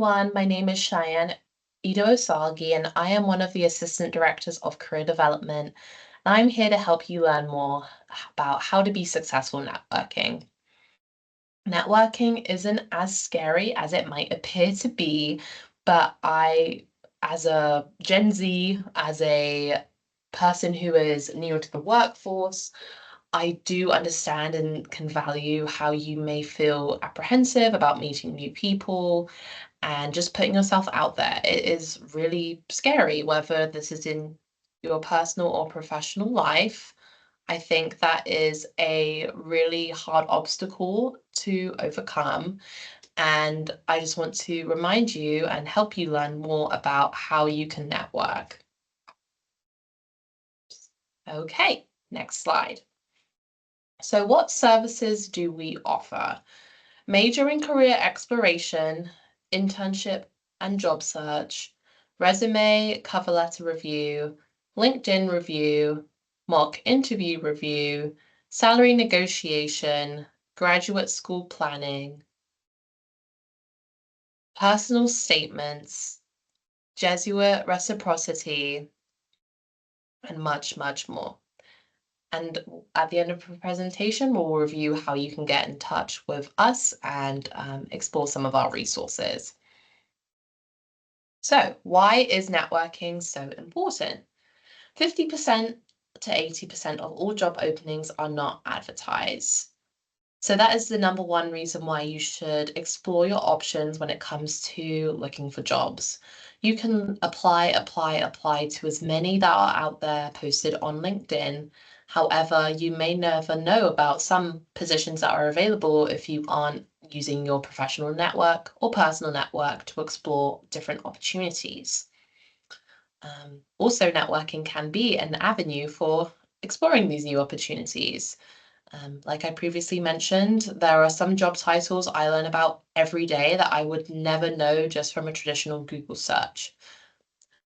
My name is Cheyenne Ido Osagi, and I am one of the Assistant Directors of Career Development. And I'm here to help you learn more about how to be successful networking. Networking isn't as scary as it might appear to be, but as a Gen Z, as a person who is new to the workforce, I do understand and can value how you may feel apprehensive about meeting new people and just putting yourself out there. It is really scary, whether this is in your personal or professional life. I think that is a really hard obstacle to overcome. And I just want to remind you and help you learn more about how you can network. Okay, next slide. So, what services do we offer? Major in career exploration, internship and job search, resume, cover letter review, LinkedIn review, mock interview review, salary negotiation, graduate school planning, personal statements, Jesuit reciprocity, and much, much more. And at the end of the presentation, we'll review how you can get in touch with us and explore some of our resources. So, why is networking so important? 50% to 80% of all job openings are not advertised. So, that is the number one reason why you should explore your options when it comes to looking for jobs. You can apply to as many that are out there posted on LinkedIn. However, you may never know about some positions that are available if you aren't using your professional network or personal network to explore different opportunities. Also, networking can be an avenue for exploring these new opportunities. Like I previously mentioned, there are some job titles I learn about every day that I would never know just from a traditional Google search.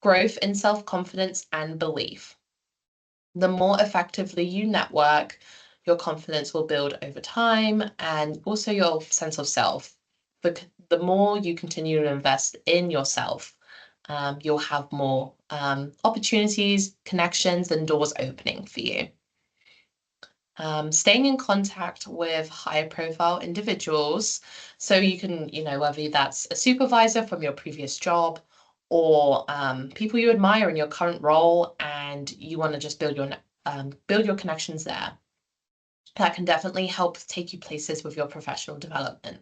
Growth in self-confidence and belief. The more effectively you network, your confidence will build over time and also your sense of self. The more you continue to invest in yourself, you'll have more opportunities, connections, and doors opening for you. Staying in contact with higher profile individuals. So you can, whether that's a supervisor from your previous job or people you admire in your current role and you want to just build your connections there. That can definitely help take you places with your professional development.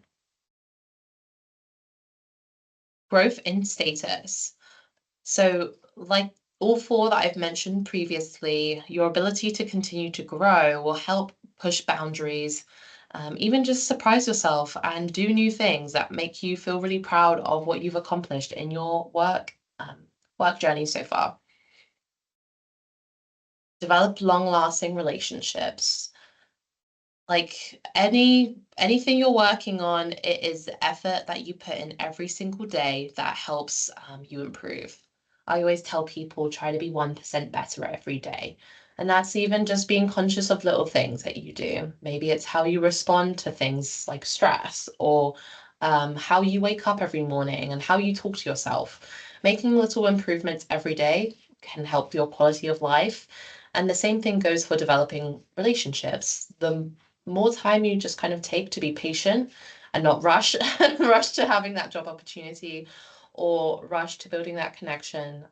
Growth in status. So, like all four that I've mentioned previously, your ability to continue to grow will help push boundaries, even just surprise yourself and do new things that make you feel really proud of what you've accomplished in your work journey so far. Develop long-lasting relationships. Like anything you're working on, it is the effort that you put in every single day that helps you improve. I always tell people try to be 1% better every day. And that's even just being conscious of little things that you do. Maybe it's how you respond to things like stress or how you wake up every morning and how you talk to yourself. Making little improvements every day can help your quality of life. And the same thing goes for developing relationships. The more time you just kind of take to be patient and not rush rush to having that job opportunity or rush to building that connection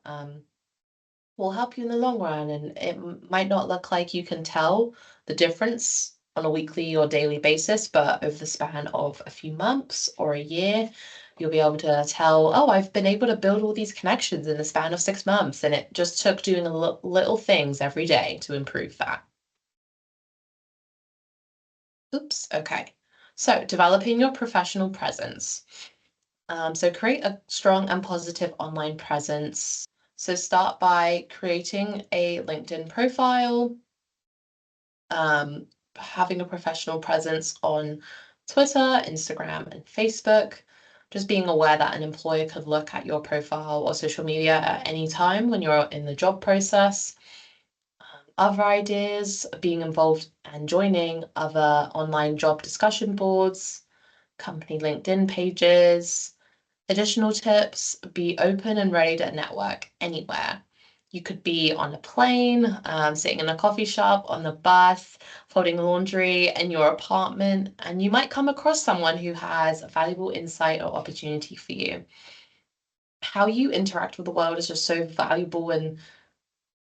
will help you in the long run. And it might not look like you can tell the difference on a weekly or daily basis, but over the span of a few months or a year, you'll be able to tell, oh, I've been able to build all these connections in the span of 6 months. And it just took doing little things every day to improve that. Oops, okay. So developing your professional presence. So create a strong and positive online presence. So start by creating a LinkedIn profile, having a professional presence on Twitter, Instagram, and Facebook. Just being aware that an employer could look at your profile or social media at any time when you're in the job process. Other ideas, being involved and joining other online job discussion boards, company LinkedIn pages, Additional tips, be open and ready to network anywhere. You could be on a plane, sitting in a coffee shop, on the bus, folding laundry in your apartment, and you might come across someone who has valuable insight or opportunity for you. How you interact with the world is just so valuable, and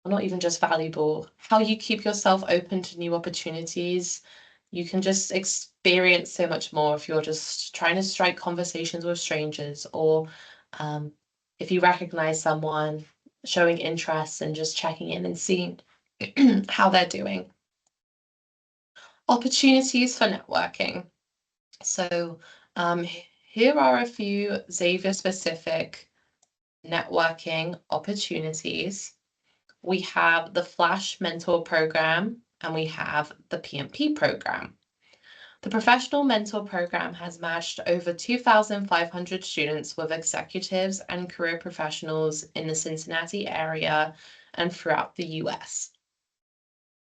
well, not even just valuable, how you keep yourself open to new opportunities. You can just experience so much more if you're just trying to strike conversations with strangers, or um, if you recognize someone, showing interest and just checking in and seeing how they're doing. Opportunities for networking. So here are a few Xavier specific networking opportunities. We have the Flash Mentor Program and we have the PMP program. The Professional Mentor Program has matched over 2,500 students with executives and career professionals in the Cincinnati area and throughout the US.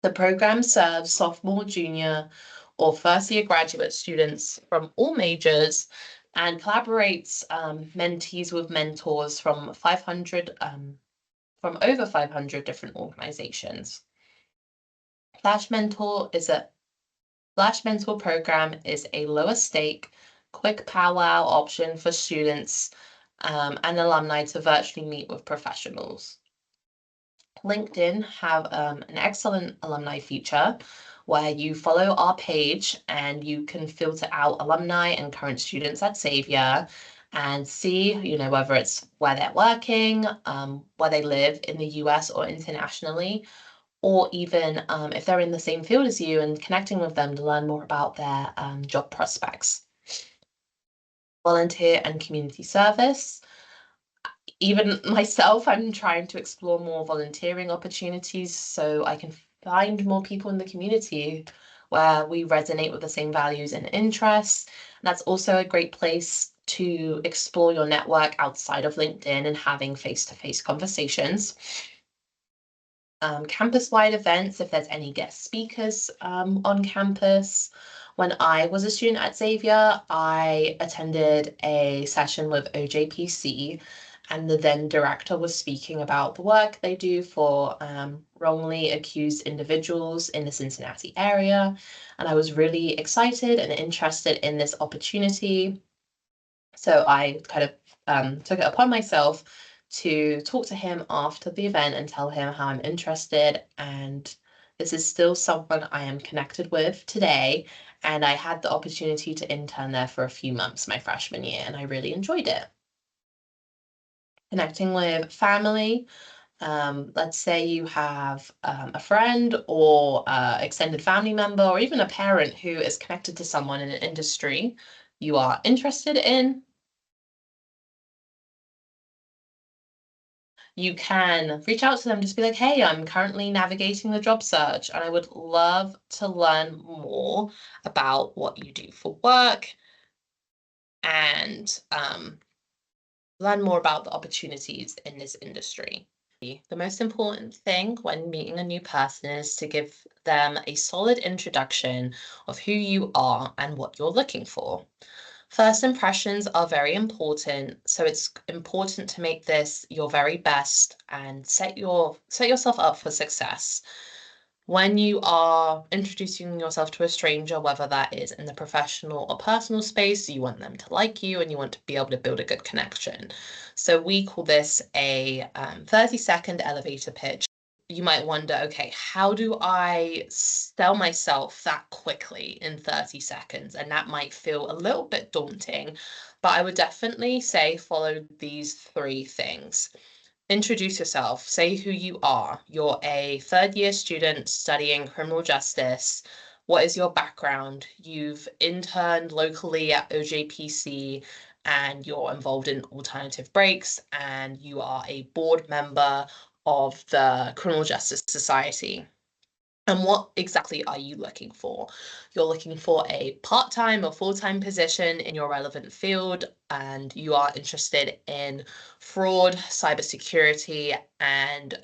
The program serves sophomore, junior, or first-year graduate students from all majors and collaborates mentees with mentors from over 500 different organizations. Flash Mentor program is a lower stake, quick powwow option for students and alumni to virtually meet with professionals. LinkedIn have an excellent alumni feature where you follow our page and you can filter out alumni and current students at Xavier and see, whether it's where they're working, where they live in the US or internationally, or even if they're in the same field as you and connecting with them to learn more about their job prospects. Volunteer and community service. Even myself, I'm trying to explore more volunteering opportunities so I can find more people in the community where we resonate with the same values and interests. And that's also a great place to explore your network outside of LinkedIn and having face-to-face conversations. Campus-wide events, if there's any guest speakers on campus. When I was a student at Xavier, I attended a session with OJPC, and the then director was speaking about the work they do for wrongly accused individuals in the Cincinnati area. And I was really excited and interested in this opportunity. So I kind of took it upon myself to talk to him after the event and tell him how I'm interested. And this is still someone I am connected with today. And I had the opportunity to intern there for a few months my freshman year, and I really enjoyed it. Connecting with family. Let's say you have a friend or extended family member or even a parent who is connected to someone in an industry you are interested in. You can reach out to them, just be like, hey, I'm currently navigating the job search and I would love to learn more about what you do for work and learn more about the opportunities in this industry. The most important thing when meeting a new person is to give them a solid introduction of who you are and what you're looking for. First impressions are very important, so it's important to make this your very best and set yourself up for success. When you are introducing yourself to a stranger, whether that is in the professional or personal space, you want them to like you and you want to be able to build a good connection. So we call this a 30-second elevator pitch. You might wonder, okay, how do I sell myself that quickly in 30 seconds? And that might feel a little bit daunting, but I would definitely say follow these 3 things. Introduce yourself, say who you are. You're a third-year student studying criminal justice. What is your background? You've interned locally at OJPC and you're involved in alternative breaks and you are a board member of the Criminal Justice Society. And what exactly are you looking for? You're looking for a part-time or full-time position in your relevant field. and you are interested in fraud, cybersecurity, and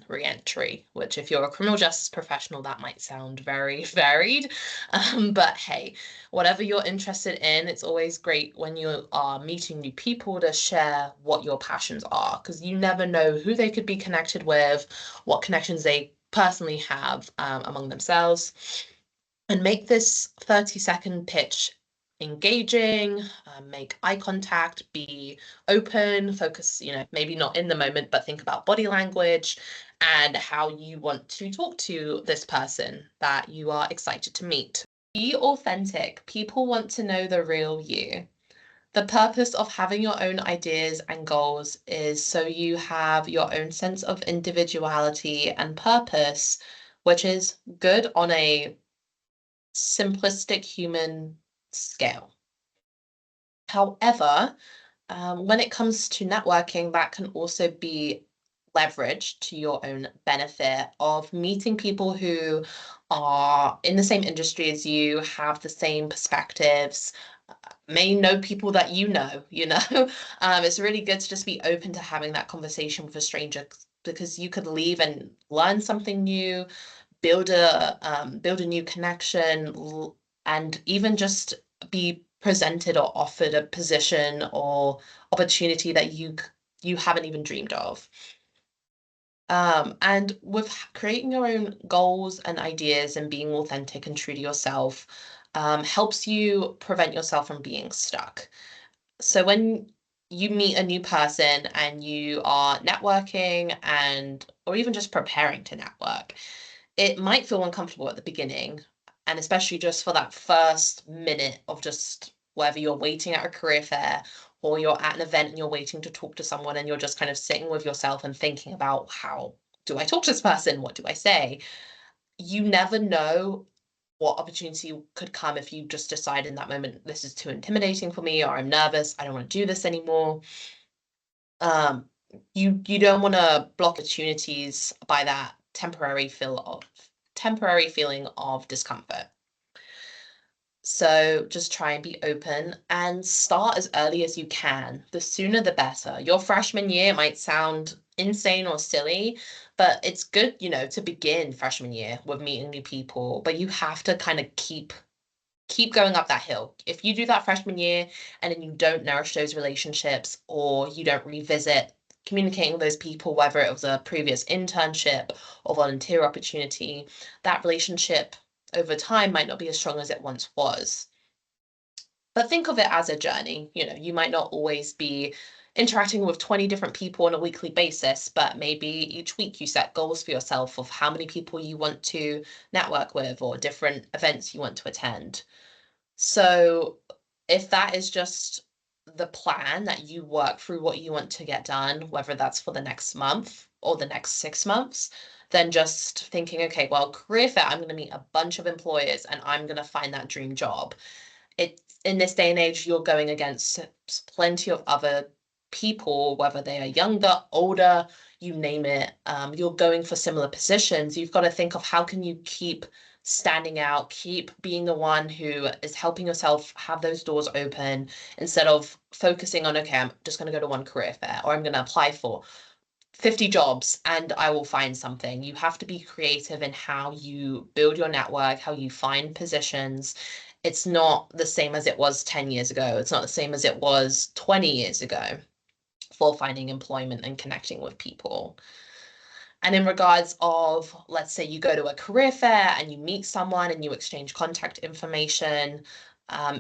re-entry, which if you're a criminal justice professional, that might sound very varied. But hey, whatever you're interested in, it's always great when you are meeting new people to share what your passions are, because you never know who they could be connected with, what connections they personally have among themselves. And make this 30-second pitch engaging, make eye contact, be open, focus, maybe not in the moment, but think about body language and how you want to talk to this person that you are excited to meet. Be authentic. People want to know the real you. The purpose of having your own ideas and goals is so you have your own sense of individuality and purpose, which is good on a simplistic human scale. However, when it comes to networking, that can also be leveraged to your own benefit of meeting people who are in the same industry as you, have the same perspectives, may know people that you know. It's really good to just be open to having that conversation with a stranger because you could leave and learn something new, build a new connection, and even just be presented or offered a position or opportunity that you haven't even dreamed of. And with creating your own goals and ideas and being authentic and true to yourself, helps you prevent yourself from being stuck. So when you meet a new person and you are networking or even just preparing to network, it might feel uncomfortable at the beginning, and especially just for that first minute of just whether you're waiting at a career fair or you're at an event and you're waiting to talk to someone and you're just kind of sitting with yourself and thinking about how do I talk to this person? What do I say? You never know what opportunity could come if you just decide in that moment, this is too intimidating for me, or I'm nervous, I don't want to do this anymore. Um, you don't want to block opportunities by that temporary feeling of discomfort. So just try and be open and start as early as you can. The sooner the better. Your freshman year might sound insane or silly, but it's good, to begin freshman year with meeting new people, but you have to kind of keep going up that hill. If you do that freshman year and then you don't nourish those relationships or you don't revisit communicating with those people, whether it was a previous internship or volunteer opportunity, that relationship over time might not be as strong as it once was. But think of it as a journey. You might not always be interacting with 20 different people on a weekly basis, but maybe each week you set goals for yourself of how many people you want to network with or different events you want to attend. So if that is just the plan that you work through what you want to get done, whether that's for the next month or the next 6 months, then just thinking, okay, well, career fair, I'm going to meet a bunch of employers and I'm going to find that dream job. In this day and age, you're going against plenty of other people, whether they are younger, older, you name it. You're going for similar positions. You've got to think of how can you keep standing out, keep being the one who is helping yourself have those doors open instead of focusing on, okay, I'm just going to go to one career fair or I'm going to apply for 50 jobs and I will find something. You have to be creative in how you build your network, how you find positions. It's not the same as it was 10 years ago. It's not the same as it was 20 years ago for finding employment and connecting with people. And in regards of, let's say you go to a career fair and you meet someone and you exchange contact information,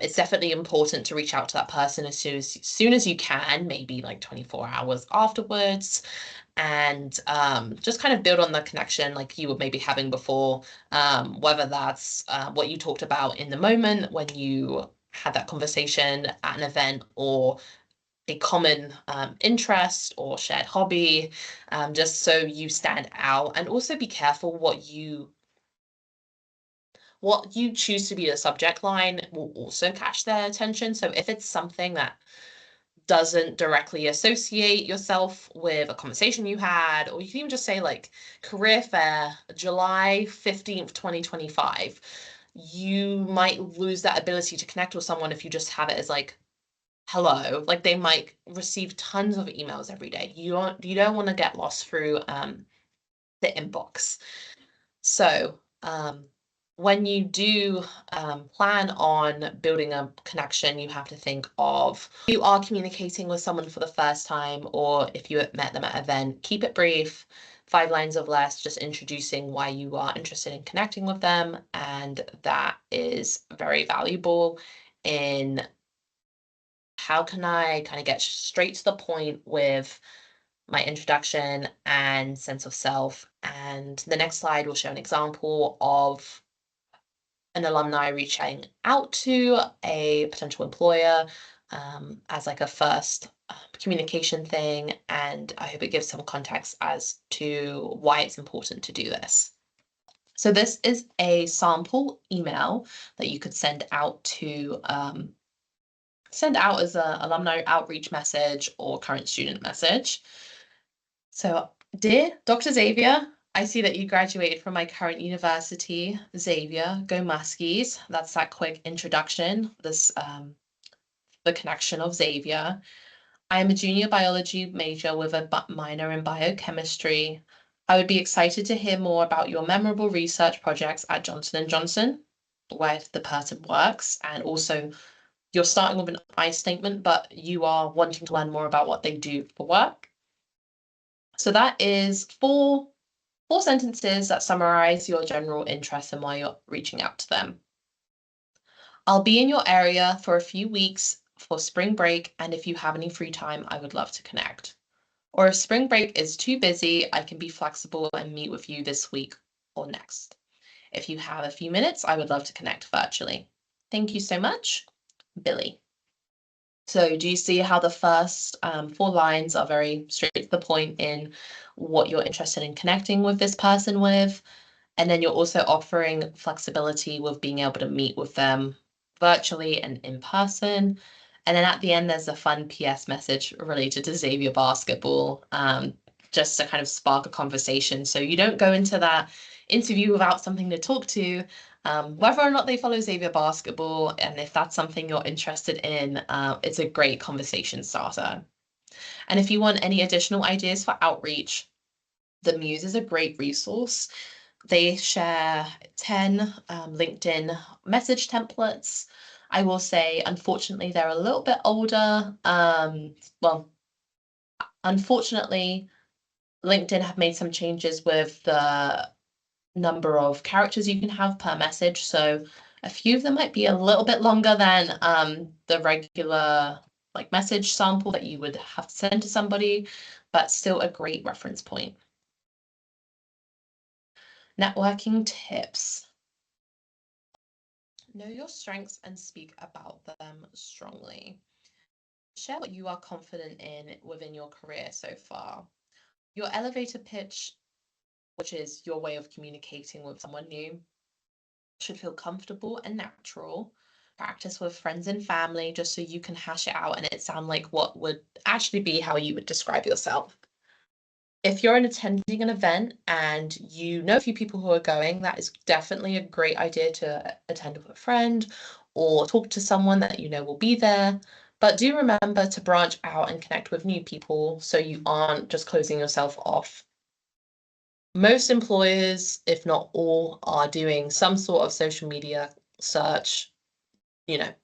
it's definitely important to reach out to that person as soon as you can, maybe like 24 hours afterwards, and just kind of build on the connection like you were maybe having before, whether that's what you talked about in the moment when you had that conversation at an event or a common interest or shared hobby, just so you stand out. And also be careful what you choose to be the subject line will also catch their attention. So if it's something that doesn't directly associate yourself with a conversation you had, or you can even just say like career fair, July 15th, 2025, you might lose that ability to connect with someone if you just have it as like hello. Like they might receive tons of emails every day. You don't want to get lost through the inbox. So, when you do plan on building a connection, you have to think of you are communicating with someone for the first time, or if you met them at an event, keep it brief, 5 lines of less, just introducing why you are interested in connecting with them. And that is very valuable in how can I kind of get straight to the point with my introduction and sense of self. And the next slide will show an example of an alumni reaching out to a potential employer as like a first communication thing. And I hope it gives some context as to why it's important to do this. So this is a sample email that you could send out to send out as an alumni outreach message or current student message. So, dear Dr. Xavier, I see that you graduated from my current university, Xavier. Go muskies. That's that quick introduction. The connection of Xavier. I am a junior biology major with a minor in biochemistry. I would be excited to hear more about your memorable research projects at Johnson and Johnson, where the person works, and also you're starting with an I statement, but you are wanting to learn more about what they do for work. So that is four sentences that summarize your general interest and why you're reaching out to them. I'll be in your area for a few weeks for spring break, and if you have any free time, I would love to connect. Or if spring break is too busy, I can be flexible and meet with you this week or next. If you have a few minutes, I would love to connect virtually. Thank you so much, Billy. So do you see how the first 4 lines are very straight to the point in what you're interested in connecting with this person with? And then you're also offering flexibility with being able to meet with them virtually and in person. And then at the end, there's a fun PS message related to Xavier basketball, just to kind of spark a conversation. So you don't go into that interview without something to talk to, whether or not they follow Xavier basketball. And if that's something you're interested in, it's a great conversation starter. And if you want any additional ideas for outreach, the Muse is a great resource. They share 10 LinkedIn message templates. I will say, unfortunately, they're a little bit older. Well, unfortunately, LinkedIn have made some changes with the number of characters you can have per message. So a few of them might be a little bit longer than the regular like message sample that you would have to send to somebody, but still a great reference point. Networking tips. Know your strengths and speak about them strongly. Share what you are confident in within your career so far. Your elevator pitch, which is your way of communicating with someone new, should feel comfortable and natural. Practice with friends and family just so you can hash it out and it sound like what would actually be how you would describe yourself. If you're attending an event and you know a few people who are going, that is definitely a great idea to attend with a friend or talk to someone that you know will be there. But do remember to branch out and connect with new people so you aren't just closing yourself off. Most employers, if not all, are doing some sort of social media search,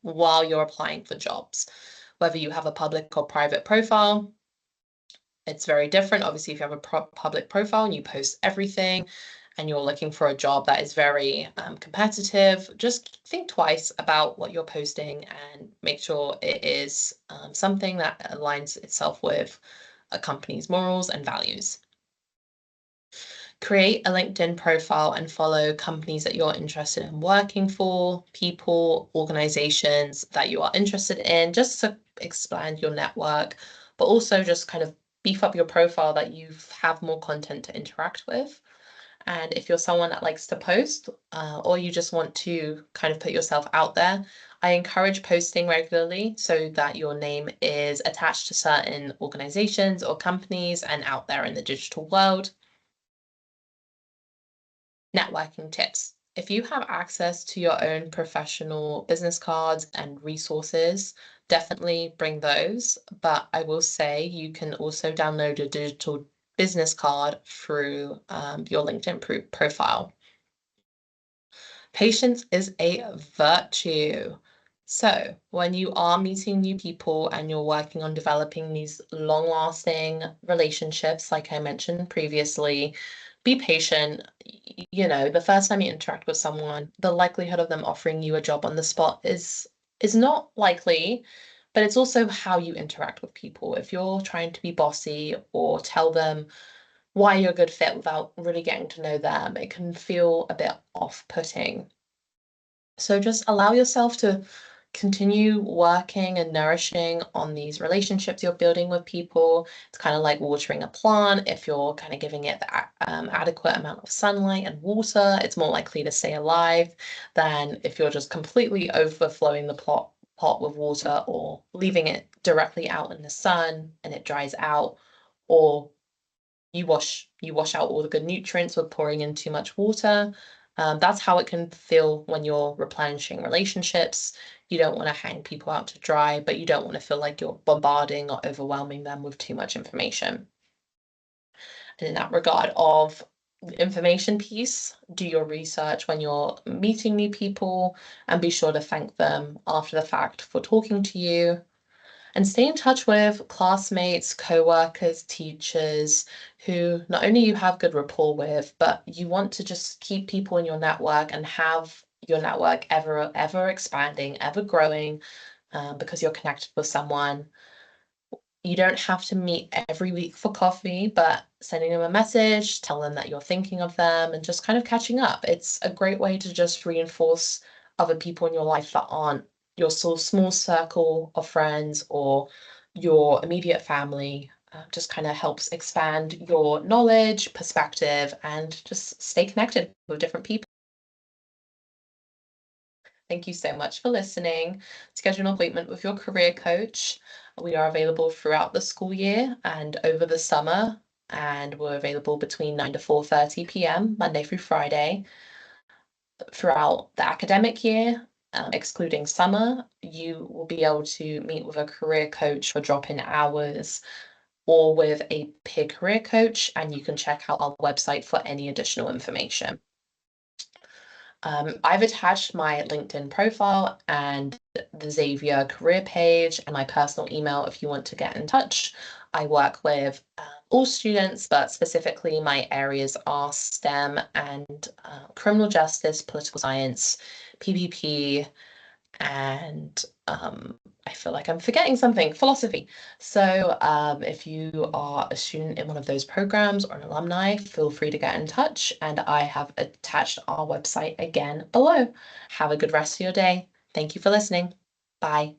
while you're applying for jobs. Whether you have a public or private profile, it's very different. Obviously, if you have a public profile and you post everything and you're looking for a job that is very competitive, just think twice about what you're posting and make sure it is something that aligns itself with a company's morals and values. Create a LinkedIn profile and follow companies that you're interested in working for, people, organizations that you are interested in, just to expand your network, but also just kind of beef up your profile that you have more content to interact with. And if you're someone that likes to post or you just want to kind of put yourself out there, I encourage posting regularly so that your name is attached to certain organizations or companies and out there in the digital world. Networking tips. If you have access to your own professional business cards and resources, definitely bring those. But I will say you can also download a digital business card through your LinkedIn profile. Patience is a virtue. So, when you are meeting new people and you're working on developing these long lasting relationships, like I mentioned previously, be patient. The first time you interact with someone, the likelihood of them offering you a job on the spot is not likely, but it's also how you interact with people. If you're trying to be bossy or tell them why you're a good fit without really getting to know them, it can feel a bit off-putting. So just allow yourself to continue working and nourishing on these relationships you're building with people. It's kind of like watering a plant. If you're kind of giving it the adequate amount of sunlight and water, it's more likely to stay alive than if you're just completely overflowing the pot with water or leaving it directly out in the sun and it dries out, or you wash out all the good nutrients with pouring in too much water. That's how it can feel when you're replenishing relationships. You don't want to hang people out to dry, but you don't want to feel like you're bombarding or overwhelming them with too much information. And in that regard of the information piece, do your research when you're meeting new people and be sure to thank them after the fact for talking to you, and stay in touch with classmates, co-workers, teachers who not only you have good rapport with, but you want to just keep people in your network and have your network ever expanding, ever growing, because you're connected with someone. You don't have to meet every week for coffee, but sending them a message, tell them that you're thinking of them, and just kind of catching up. It's a great way to just reinforce other people in your life that aren't your sort of small circle of friends or your immediate family. Just kind of helps expand your knowledge, perspective, and just stay connected with different people. Thank you so much for listening. Schedule an appointment with your career coach. We are available throughout the school year and over the summer, and we're available between 9 to 4:30 p.m. Monday through Friday. Throughout the academic year, excluding summer, you will be able to meet with a career coach for drop-in hours or with a peer career coach, and you can check out our website for any additional information. I've attached my LinkedIn profile and the Xavier career page and my personal email if you want to get in touch. I work with all students, but specifically my areas are STEM and criminal justice, political science, PPP, and I feel like I'm forgetting something, philosophy. So if you are a student in one of those programs or an alumni, feel free to get in touch. And I have attached our website again below. Have a good rest of your day. Thank you for listening. Bye.